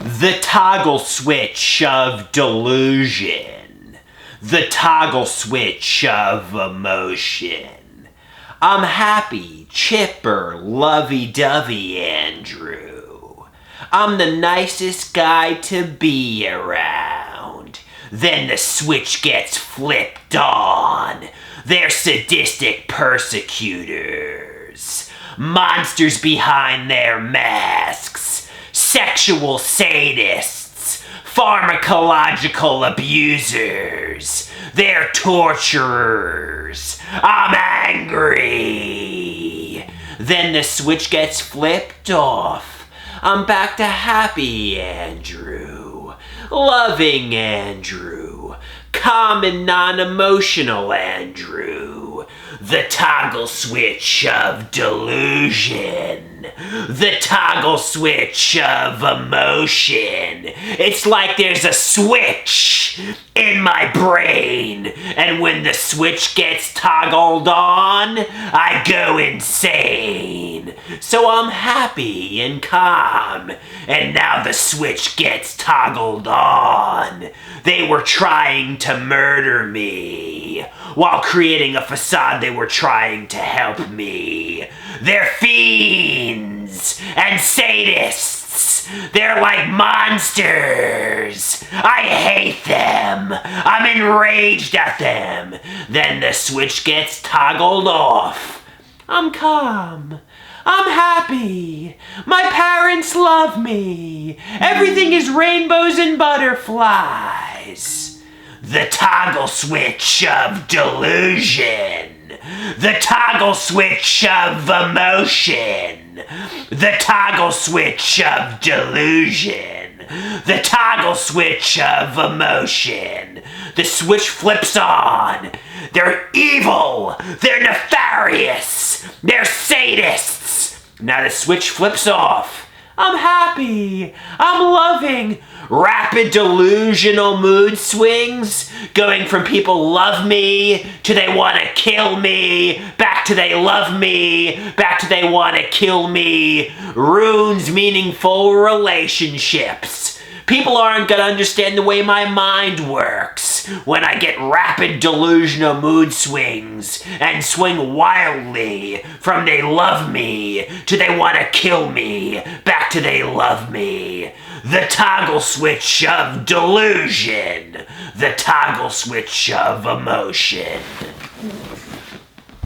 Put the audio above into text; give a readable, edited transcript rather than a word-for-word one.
The toggle switch of delusion. The toggle switch of emotion. I'm happy, chipper, lovey-dovey Andrew. I'm the nicest guy to be around. Then the switch gets flipped on. They're sadistic persecutors. Monsters behind their masks. Sexual sadists, pharmacological abusers, they're torturers. I'm angry. Then the switch gets flipped off. I'm back to happy Andrew, loving Andrew, calm and non-emotional Andrew. The toggle switch of delusion. The toggle switch of emotion. It's like there's a switch in my brain, and when the switch gets toggled on, I go insane. So I'm happy and calm, and now the switch gets toggled on. They were trying to murder me. While creating a facade, they were trying to help me. They're fiends and sadists. They're like monsters. I hate them. I'm enraged at them. Then the switch gets toggled off. I'm calm. I'm happy. My parents love me. Everything is rainbows and butterflies. The toggle switch of delusion. The toggle switch of emotion. The toggle switch of delusion. The toggle switch of emotion. The switch flips on. They're evil. They're nefarious. They're sadists. Now the switch flips off. I'm happy. I'm loving. Rapid delusional mood swings, going from people love me to they want to kill me, back to they love me, back to they want to kill me, ruins meaningful relationships. People aren't going to understand the way my mind works when I get rapid delusional mood swings and swing wildly from they love me to they want to kill me, back to they love me. The toggle switch of delusion. The toggle switch of emotion.